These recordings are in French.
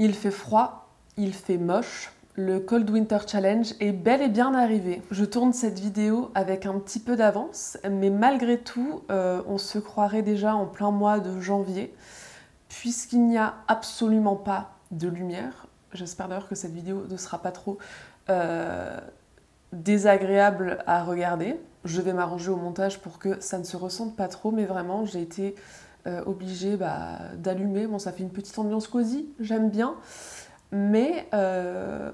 Il fait froid, il fait moche. Le Cold Winter Challenge est bel et bien arrivé. Je tourne cette vidéo avec un petit peu d'avance, mais malgré tout, on se croirait déjà en plein mois de janvier, puisqu'il n'y a absolument pas de lumière. J'espère d'ailleurs que cette vidéo ne sera pas trop désagréable à regarder. Je vais m'arranger au montage pour que ça ne se ressente pas trop, mais vraiment, j'ai été obligée d'allumer. Bon, ça fait une petite ambiance cosy, j'aime bien. Mais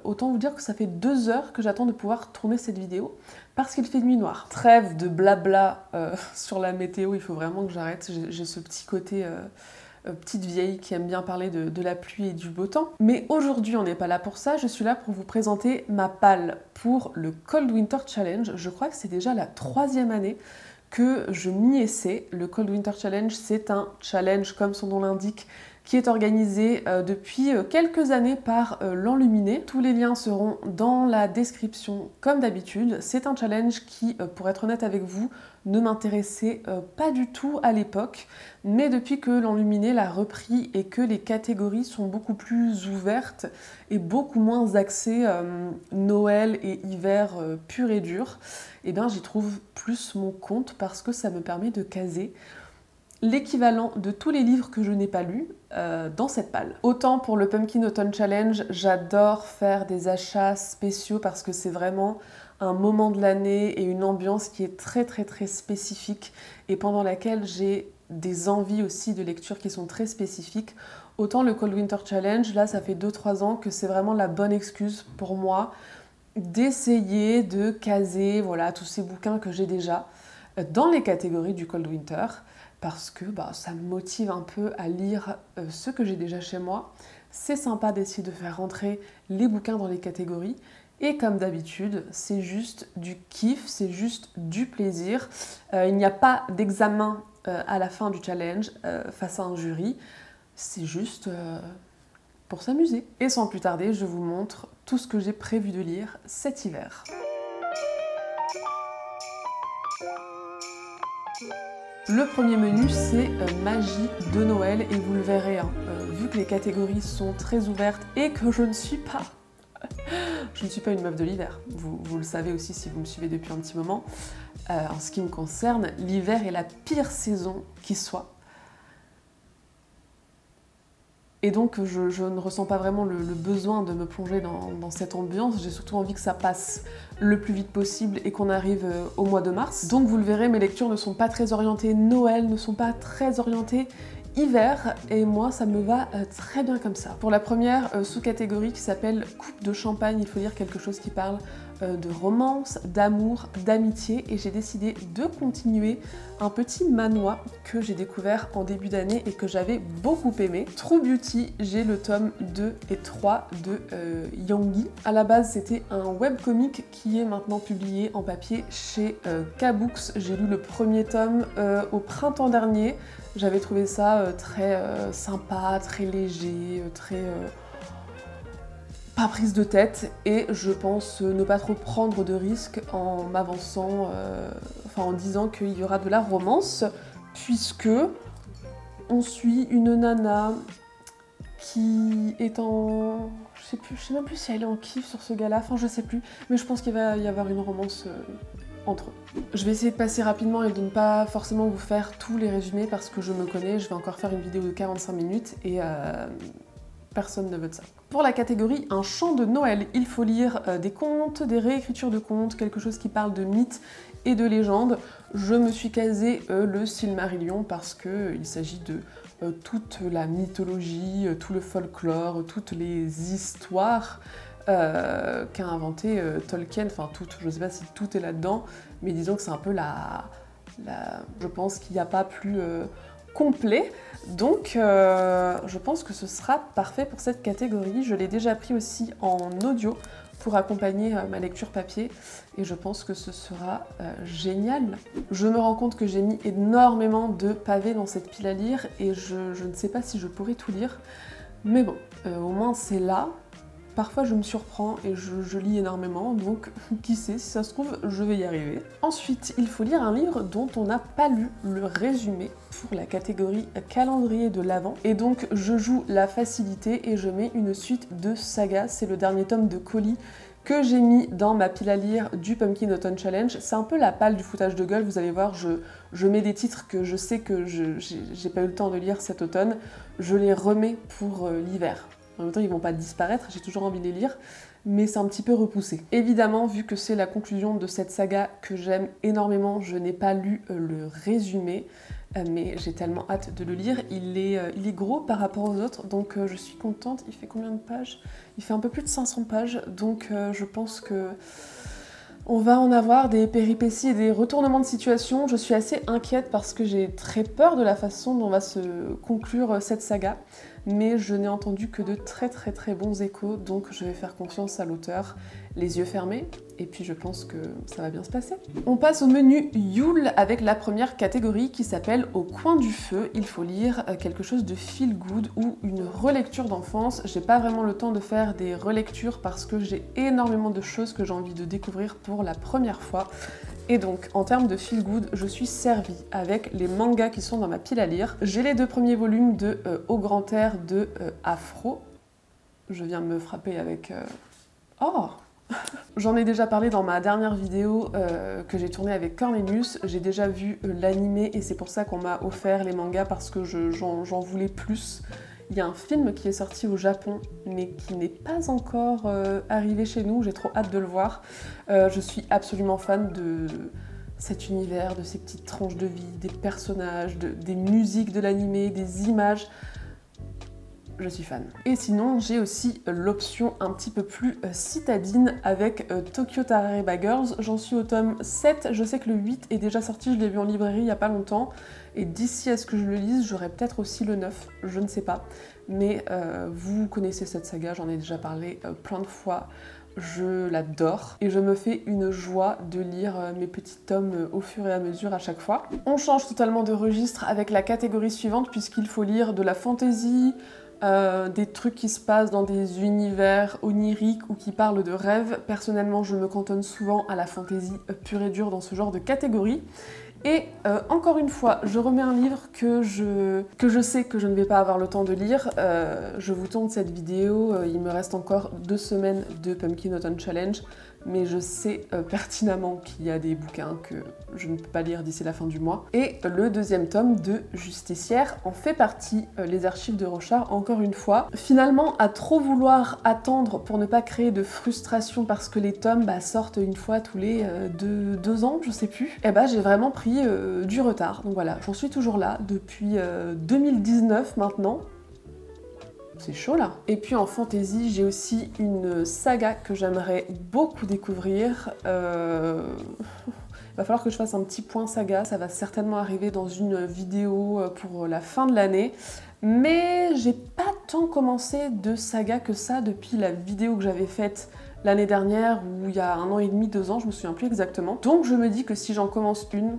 autant vous dire que ça fait 2 heures que j'attends de pouvoir tourner cette vidéo parce qu'il fait nuit noire. Trêve de blabla sur la météo, il faut vraiment que j'arrête. J'ai ce petit côté petite vieille qui aime bien parler de la pluie et du beau temps. Mais aujourd'hui, on n'est pas là pour ça. Je suis là pour vous présenter ma palle pour le Cold Winter Challenge. Je crois que c'est déjà la 3e année que je m'y essaie. Le Cold Winter Challenge, c'est un challenge, comme son nom l'indique, qui est organisé depuis quelques années par l'Enluminé. Tous les liens seront dans la description comme d'habitude. C'est un challenge qui, pour être honnête avec vous, ne m'intéressait pas du tout à l'époque, mais depuis que l'Enluminé l'a repris et que les catégories sont beaucoup plus ouvertes et beaucoup moins axées Noël et hiver pur et dur, et bien j'y trouve plus mon compte parce que ça me permet de caser l'équivalent de tous les livres que je n'ai pas lus dans cette palle. Autant pour le Pumpkin Autumn Challenge, j'adore faire des achats spéciaux parce que c'est vraiment un moment de l'année et une ambiance qui est très spécifique et pendant laquelle j'ai des envies aussi de lecture qui sont très spécifiques. Autant le Cold Winter Challenge, là ça fait 2-3 ans que c'est vraiment la bonne excuse pour moi d'essayer de caser voilà, tous ces bouquins que j'ai déjà dans les catégories du Cold Winter, parce que ça me motive un peu à lire ce que j'ai déjà chez moi. C'est sympa d'essayer de faire rentrer les bouquins dans les catégories, et comme d'habitude, c'est juste du kiff, c'est juste du plaisir. Il n'y a pas d'examen à la fin du challenge face à un jury, c'est juste pour s'amuser. Et sans plus tarder, je vous montre tout ce que j'ai prévu de lire cet hiver. Le premier menu, c'est magie de Noël, et vous le verrez, hein, vu que les catégories sont très ouvertes et que je ne suis pas une meuf de l'hiver. Vous le savez aussi si vous me suivez depuis un petit moment. En ce qui me concerne, l'hiver est la pire saison qui soit. Et donc je ne ressens pas vraiment le besoin de me plonger dans cette ambiance. J'ai surtout envie que ça passe le plus vite possible et qu'on arrive au mois de mars. Donc vous le verrez, mes lectures ne sont pas très orientées Noël, ne sont pas très orientées hiver, et moi ça me va très bien comme ça. Pour la première sous-catégorie qui s'appelle Coupe de champagne, il faut lire quelque chose qui parle de romance, d'amour, d'amitié, et j'ai décidé de continuer un petit manhwa que j'ai découvert en début d'année et que j'avais beaucoup aimé. True Beauty, j'ai le tome 2 et 3 de Yoongi. À la base, c'était un webcomic qui est maintenant publié en papier chez K-Books. J'ai lu le premier tome au printemps dernier. J'avais trouvé ça très sympa, très léger, très pas prise de tête, et je pense ne pas trop prendre de risques en m'avançant, en disant qu'il y aura de la romance, puisque on suit une nana qui est en... je sais même plus si elle est en kiff sur ce gars-là, je sais plus, mais je pense qu'il va y avoir une romance entre eux. Je vais essayer de passer rapidement et de ne pas forcément vous faire tous les résumés parce que je me connais, je vais encore faire une vidéo de 45 minutes et personne ne veut de ça. Pour la catégorie un chant de Noël, il faut lire des contes, des réécritures de contes, quelque chose qui parle de mythes et de légendes. Je me suis casé le Silmarillion parce qu'il s'agit de toute la mythologie, tout le folklore, toutes les histoires qu'a inventé Tolkien, je sais pas si tout est là-dedans, mais disons que c'est un peu je pense qu'il n'y a pas plus complet, donc je pense que ce sera parfait pour cette catégorie. Je l'ai déjà pris aussi en audio pour accompagner ma lecture papier, et je pense que ce sera génial. Je me rends compte que j'ai mis énormément de pavés dans cette pile à lire, et je ne sais pas si je pourrai tout lire, mais bon, au moins c'est là. parfois je me surprends et je lis énormément, donc qui sait, si ça se trouve, je vais y arriver. Ensuite, il faut lire un livre dont on n'a pas lu le résumé pour la catégorie calendrier de l'Avent. Et donc je joue la facilité et je mets une suite de sagas. C'est le dernier tome de Colis que j'ai mis dans ma pile à lire du Pumpkin Autumn Challenge. C'est un peu la palle du foutage de gueule, vous allez voir, je mets des titres que je sais que j'ai pas eu le temps de lire cet automne, je les remets pour l'hiver. En même temps, ils vont pas disparaître, j'ai toujours envie de les lire, mais c'est un petit peu repoussé. Évidemment, vu que c'est la conclusion de cette saga que j'aime énormément, je n'ai pas lu le résumé, mais j'ai tellement hâte de le lire. Il est gros par rapport aux autres, donc je suis contente. Il fait combien de pages? Il fait un peu plus de 500 pages, donc je pense que on va en avoir des péripéties et des retournements de situation. Je suis assez inquiète parce que j'ai très peur de la façon dont va se conclure cette saga, mais je n'ai entendu que de très bons échos, donc je vais faire confiance à l'auteur, les yeux fermés, et puis je pense que ça va bien se passer. On passe au menu Yule avec la première catégorie qui s'appelle Au coin du feu. Il faut lire quelque chose de feel good ou une relecture d'enfance. J'ai pas vraiment le temps de faire des relectures parce que j'ai énormément de choses que j'ai envie de découvrir pour la première fois. Et donc, en termes de feel good, je suis servie avec les mangas qui sont dans ma pile à lire. J'ai les 2 premiers volumes de Au grand air de Afro. Je viens me frapper avec... Oh J'en ai déjà parlé dans ma dernière vidéo que j'ai tournée avec Cornelius. J'ai déjà vu l'animé et c'est pour ça qu'on m'a offert les mangas parce que j'en voulais plus. Il y a un film qui est sorti au Japon mais qui n'est pas encore arrivé chez nous, j'ai trop hâte de le voir. Je suis absolument fan de cet univers, de ces petites tranches de vie, des personnages, des musiques de l'animé, des images. Je suis fan. Et sinon, j'ai aussi l'option un petit peu plus citadine avec Tokyo Tarareba Girls. J'en suis au tome 7, je sais que le 8 est déjà sorti, je l'ai vu en librairie il n'y a pas longtemps. Et d'ici à ce que je le lise, j'aurai peut-être aussi le 9, je ne sais pas. Mais vous connaissez cette saga, j'en ai déjà parlé plein de fois. Je l'adore et je me fais une joie de lire mes petits tomes au fur et à mesure à chaque fois. On change totalement de registre avec la catégorie suivante puisqu'il faut lire de la fantasy, des trucs qui se passent dans des univers oniriques ou qui parlent de rêves. Personnellement, je me cantonne souvent à la fantasy pure et dure dans ce genre de catégorie. Et encore une fois, je remets un livre que je sais que je ne vais pas avoir le temps de lire. Je vous tourne cette vidéo, il me reste encore 2 semaines de Pumpkin Autumn Challenge, mais je sais pertinemment qu'il y a des bouquins que je ne peux pas lire d'ici la fin du mois. Et le 2e tome de Justicière en fait partie, les archives de Rochard, encore une fois. Finalement, à trop vouloir attendre pour ne pas créer de frustration parce que les tomes sortent une fois tous les 2 ans, je sais plus, et j'ai vraiment pris du retard. Donc voilà, j'en suis toujours là depuis 2019 maintenant. C'est chaud là. Et puis en fantasy, j'ai aussi une saga que j'aimerais beaucoup découvrir. Il va falloir que je fasse un petit point saga, ça va certainement arriver dans une vidéo pour la fin de l'année. Mais j'ai pas tant commencé de saga que ça depuis la vidéo que j'avais faite l'année dernière, ou il y a 1 an et demi, 2 ans, je me souviens plus exactement. Donc je me dis que si j'en commence une,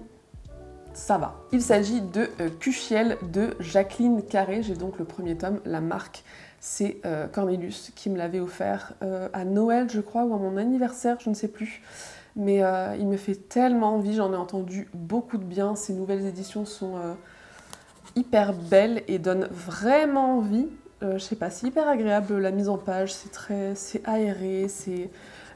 ça va. Il s'agit de Cuchiel de Jacqueline Carré. J'ai donc le premier tome, la marque, c'est Cornelius qui me l'avait offert à Noël, je crois, ou à mon anniversaire, je ne sais plus. Mais il me fait tellement envie, j'en ai entendu beaucoup de bien. Ces nouvelles éditions sont hyper belles et donnent vraiment envie. Je sais pas, c'est hyper agréable la mise en page, c'est aéré,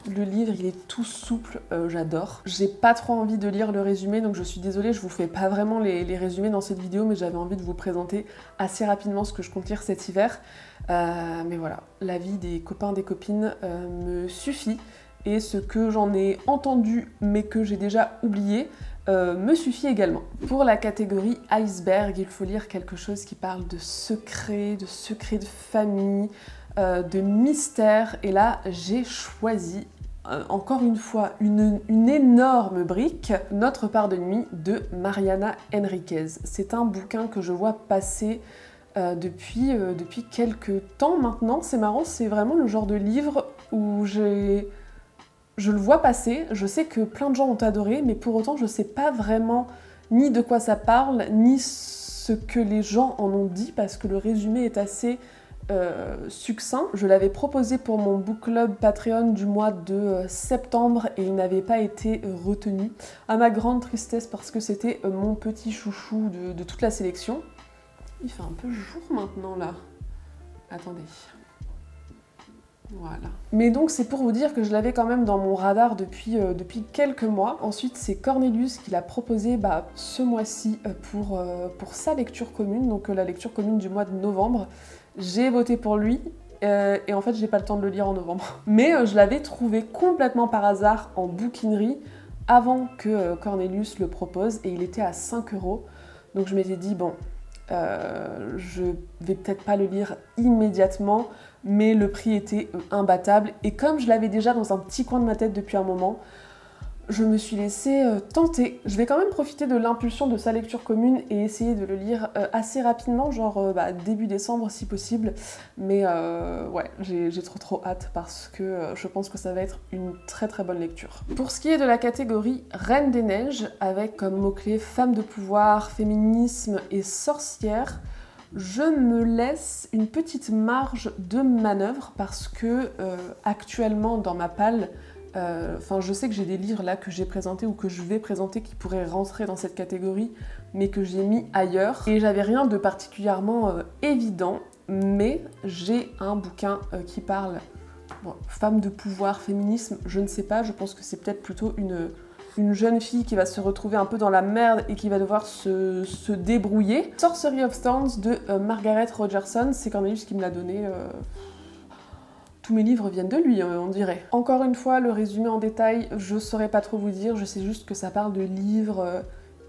le livre il est tout souple, j'adore. J'ai pas trop envie de lire le résumé, donc je suis désolée, je vous fais pas vraiment les résumés dans cette vidéo, mais j'avais envie de vous présenter assez rapidement ce que je compte lire cet hiver. Mais voilà, l'avis des copains, des copines me suffit, et ce que j'en ai entendu mais que j'ai déjà oublié me suffit également. Pour la catégorie iceberg, il faut lire quelque chose qui parle de secrets de famille, de mystère, et là j'ai choisi encore une fois une énorme brique, Notre part de nuit de Mariana Enriquez. C'est un bouquin que je vois passer depuis quelques temps maintenant. C'est marrant, c'est vraiment le genre de livre où je le vois passer, je sais que plein de gens ont adoré, mais pour autant je sais pas vraiment ni de quoi ça parle, ni ce que les gens en ont dit, parce que le résumé est assez succinct. Je l'avais proposé pour mon book club Patreon du mois de septembre et il n'avait pas été retenu, à ma grande tristesse parce que c'était mon petit chouchou de toute la sélection. Il fait un peu jour maintenant là. Attendez. Voilà. Mais donc c'est pour vous dire que je l'avais quand même dans mon radar depuis quelques mois. Ensuite c'est Cornelius qui l'a proposé ce mois-ci pour sa lecture commune, donc la lecture commune du mois de novembre. J'ai voté pour lui et en fait j'ai pas le temps de le lire en novembre. Mais je l'avais trouvé complètement par hasard en bouquinerie avant que Cornelius le propose et il était à 5 €. Donc je m'étais dit bon, je vais peut-être pas le lire immédiatement, mais le prix était imbattable. Et comme je l'avais déjà dans un petit coin de ma tête depuis un moment, je me suis laissée tenter. Je vais quand même profiter de l'impulsion de sa lecture commune et essayer de le lire assez rapidement, genre début décembre si possible. Mais ouais, j'ai trop hâte parce que je pense que ça va être une très bonne lecture. Pour ce qui est de la catégorie Reine des Neiges, avec comme mots-clés femme de pouvoir, féminisme et sorcière, je me laisse une petite marge de manœuvre parce que actuellement dans ma palle, je sais que j'ai des livres là que j'ai présentés ou que je vais présenter qui pourraient rentrer dans cette catégorie, mais que j'ai mis ailleurs. Et j'avais rien de particulièrement évident, mais j'ai un bouquin qui parle femme de pouvoir, féminisme, je ne sais pas, je pense que c'est peut-être plutôt une jeune fille qui va se retrouver un peu dans la merde et qui va devoir se débrouiller. Sorcery of Thorns de Margaret Rogerson, c'est Cornelius qui me l'a donné. Tous mes livres viennent de lui, on dirait. Encore une fois, le résumé en détail, je saurais pas trop vous dire, je sais juste que ça parle de livres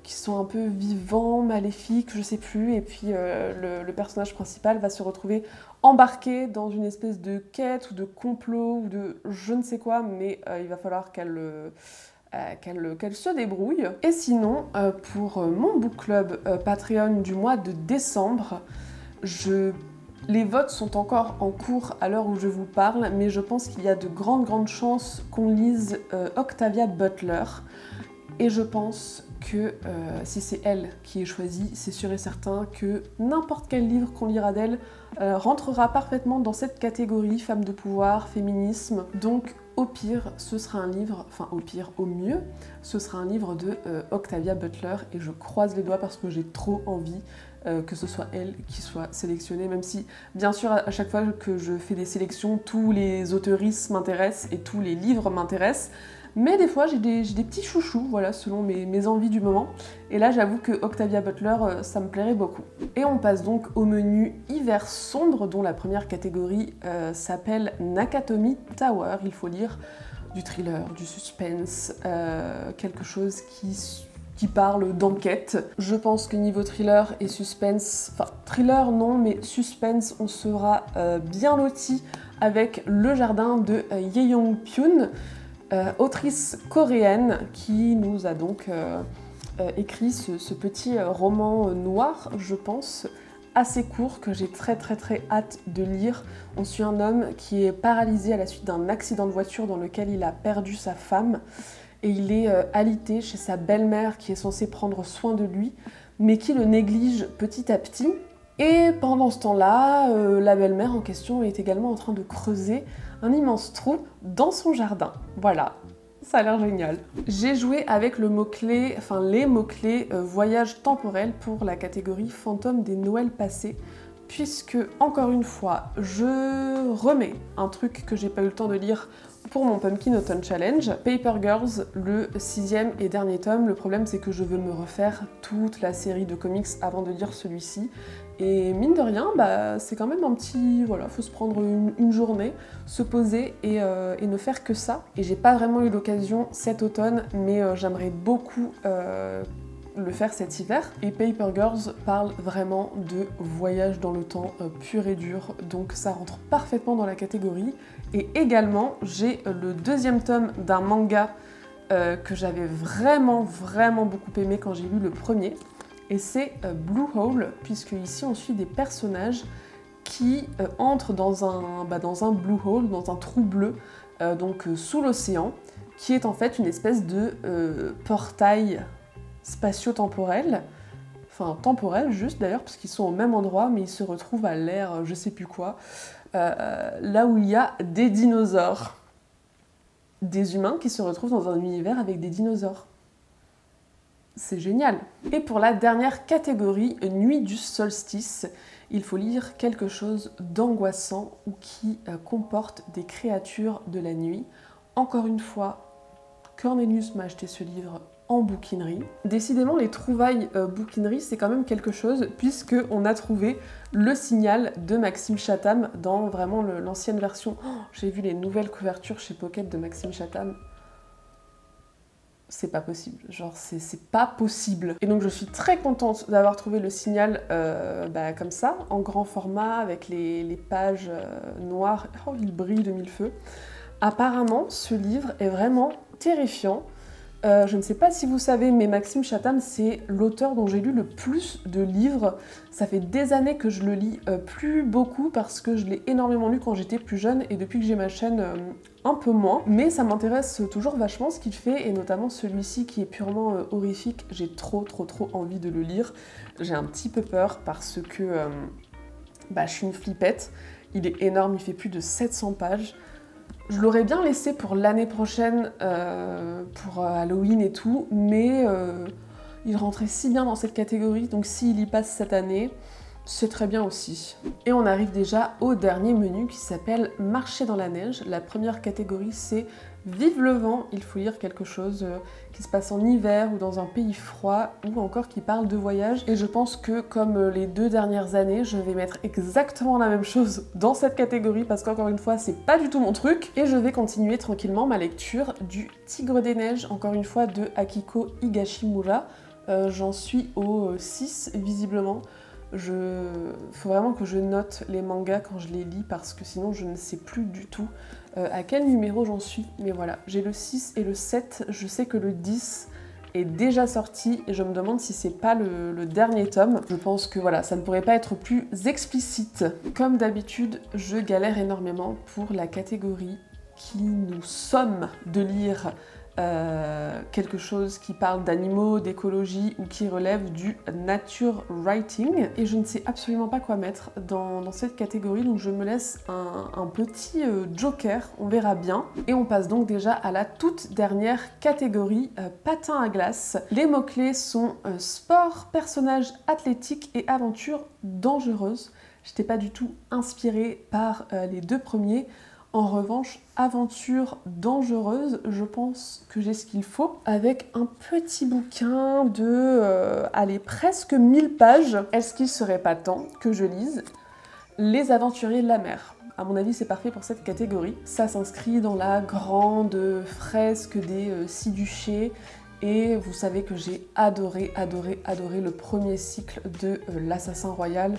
qui sont un peu vivants, maléfiques, je sais plus, et puis le personnage principal va se retrouver embarqué dans une espèce de quête ou de complot ou de je ne sais quoi, mais il va falloir qu'elle se débrouille. Et sinon, pour mon book club Patreon du mois de décembre, les votes sont encore en cours à l'heure où je vous parle, mais je pense qu'il y a de grandes chances qu'on lise Octavia Butler. Et je pense que si c'est elle qui est choisie, c'est sûr et certain que n'importe quel livre qu'on lira d'elle rentrera parfaitement dans cette catégorie femme de pouvoir, féminisme. Donc au pire, ce sera un livre, enfin au mieux, ce sera un livre de Octavia Butler et je croise les doigts parce que j'ai trop envie que ce soit elle qui soit sélectionnée, même si bien sûr à chaque fois que je fais des sélections, tous les auteuristes m'intéressent et tous les livres m'intéressent. Mais des fois j'ai des petits chouchous, voilà, selon mes envies du moment. Et là j'avoue que Octavia Butler, ça me plairait beaucoup. Et on passe donc au menu hiver sombre, dont la première catégorie s'appelle Nakatomi Tower. Il faut lire du thriller, du suspense, quelque chose qui parle d'enquête. Je pense que niveau thriller et suspense, enfin thriller non, mais suspense, on sera bien loti avec Le Jardin de Ye-Yong Pyun, autrice coréenne qui nous a donc écrit ce petit roman noir, je pense, assez court, que j'ai très hâte de lire. On suit un homme qui est paralysé à la suite d'un accident de voiture dans lequel il a perdu sa femme et il est alité chez sa belle-mère qui est censée prendre soin de lui, mais qui le néglige petit à petit. Et pendant ce temps-là, la belle-mère en question est également en train de creuser un immense trou dans son jardin. Voilà, ça a l'air génial. J'ai joué avec le mot-clé, enfin les mots-clés voyage temporel pour la catégorie fantôme des Noëls passés, puisque, encore une fois, je remets un truc que j'ai pas eu le temps de lire pour mon Pumpkin Autumn Challenge, Paper Girls, le 6e et dernier tome. Le problème c'est que je veux me refaire toute la série de comics avant de lire celui-ci. Et mine de rien, c'est quand même un petit... Voilà, faut se prendre une journée, se poser et ne faire que ça. Et j'ai pas vraiment eu l'occasion cet automne, mais j'aimerais beaucoup le faire cet hiver. Et Paper Girls parle vraiment de voyage dans le temps pur et dur, donc ça rentre parfaitement dans la catégorie. Et également, j'ai le 2e tome d'un manga que j'avais vraiment beaucoup aimé quand j'ai lu le premier. Et c'est Blue Hole, puisque ici on suit des personnages qui entrent dans un blue hole, dans un trou bleu, donc sous l'océan, qui est en fait une espèce de portail spatio-temporel. enfin temporelle juste d'ailleurs, parce qu'ils sont au même endroit, mais ils se retrouvent à l'ère je sais plus quoi, là où il y a des dinosaures. Des humains qui se retrouvent dans un univers avec des dinosaures. C'est génial. Et pour la dernière catégorie, Nuit du solstice, il faut lire quelque chose d'angoissant ou qui comporte des créatures de la nuit. Encore une fois, Cornelius m'a acheté ce livre en bouquinerie. Décidément, les trouvailles bouquinerie, c'est quand même quelque chose, puisqu'on a trouvé Le Signal de Maxime Chatham dans vraiment l'ancienne version. Oh, j'ai vu les nouvelles couvertures chez Pocket de Maxime Chatham. C'est pas possible, genre c'est pas possible. Et donc je suis très contente d'avoir trouvé Le Signal comme ça, en grand format, avec les pages noires. Oh, il brille de mille feux. Apparemment, ce livre est vraiment terrifiant. Je ne sais pas si vous savez, mais Maxime Chatham, c'est l'auteur dont j'ai lu le plus de livres. Ça fait des années que je le lis plus beaucoup parce que je l'ai énormément lu quand j'étais plus jeune et depuis que j'ai ma chaîne, un peu moins. Mais ça m'intéresse toujours vachement ce qu'il fait et notamment celui-ci qui est purement horrifique. J'ai trop envie de le lire. J'ai un petit peu peur parce que je suis une flippette. Il est énorme, il fait plus de 700 pages. Je l'aurais bien laissé pour l'année prochaine, pour Halloween et tout, mais il rentrait si bien dans cette catégorie, donc s'il y passe cette année, c'est très bien aussi. Et on arrive déjà au dernier menu qui s'appelle Marcher dans la neige. La première catégorie, c'est Vive le vent. Il faut lire quelque chose qui se passe en hiver ou dans un pays froid ou encore qui parle de voyage. Et je pense que comme les 2 dernières années, je vais mettre exactement la même chose dans cette catégorie parce qu'encore une fois, c'est pas du tout mon truc. Et je vais continuer tranquillement ma lecture du Tigre des Neiges, encore une fois de Akiko Higashimura. J'en suis au 6 visiblement. Faut vraiment que je note les mangas quand je les lis parce que sinon je ne sais plus du tout à quel numéro j'en suis. Mais voilà, j'ai le 6 et le 7, je sais que le 10 est déjà sorti et je me demande si c'est pas le dernier tome. Je pense que voilà, ça ne pourrait pas être plus explicite. Comme d'habitude, je galère énormément pour la catégorie qui nous somme de lire quelque chose qui parle d'animaux, d'écologie ou qui relève du nature writing et je ne sais absolument pas quoi mettre dans cette catégorie donc je me laisse un petit joker, on verra bien. Et on passe donc déjà à la toute dernière catégorie, patin à glace. Les mots-clés sont sport, personnage athlétique et aventure dangereuse. J'étais pas du tout inspirée par les 2 premiers. En revanche, aventure dangereuse, je pense que j'ai ce qu'il faut. Avec un petit bouquin de, presque 1000 pages. Est-ce qu'il serait pas temps que je lise Les Aventuriers de la mer? À mon avis, c'est parfait pour cette catégorie. Ça s'inscrit dans la grande fresque des 6 duchés. Et vous savez que j'ai adoré le premier cycle de l'Assassin Royal.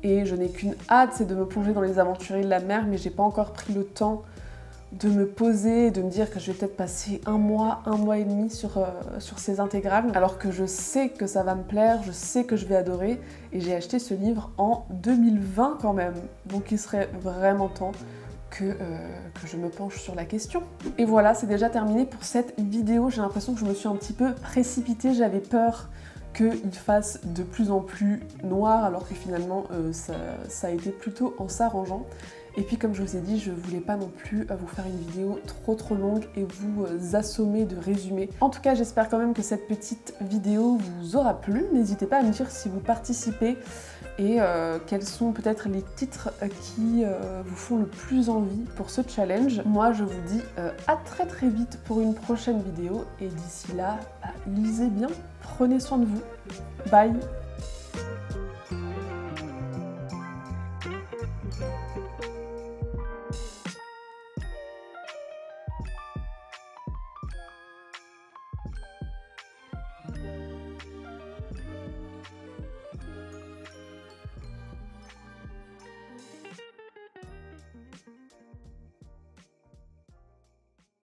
Et je n'ai qu'une hâte, c'est de me plonger dans les Aventuriers de la mer, mais j'ai pas encore pris le temps de me poser et de me dire que je vais peut-être passer un mois et demi sur ces intégrales, alors que je sais que ça va me plaire, je sais que je vais adorer, et j'ai acheté ce livre en 2020 quand même, donc il serait vraiment temps que je me penche sur la question. Et voilà, c'est déjà terminé pour cette vidéo. J'ai l'impression que je me suis un petit peu précipitée, j'avais peur qu'il fasse de plus en plus noir alors que finalement ça a été plutôt en s'arrangeant. Et puis comme je vous ai dit, je voulais pas non plus vous faire une vidéo trop longue et vous assommer de résumés. En tout cas, j'espère quand même que cette petite vidéo vous aura plu. N'hésitez pas à me dire si vous participez et quels sont peut-être les titres qui vous font le plus envie pour ce challenge. Moi, je vous dis à très vite pour une prochaine vidéo et d'ici là, lisez bien, prenez soin de vous. Bye!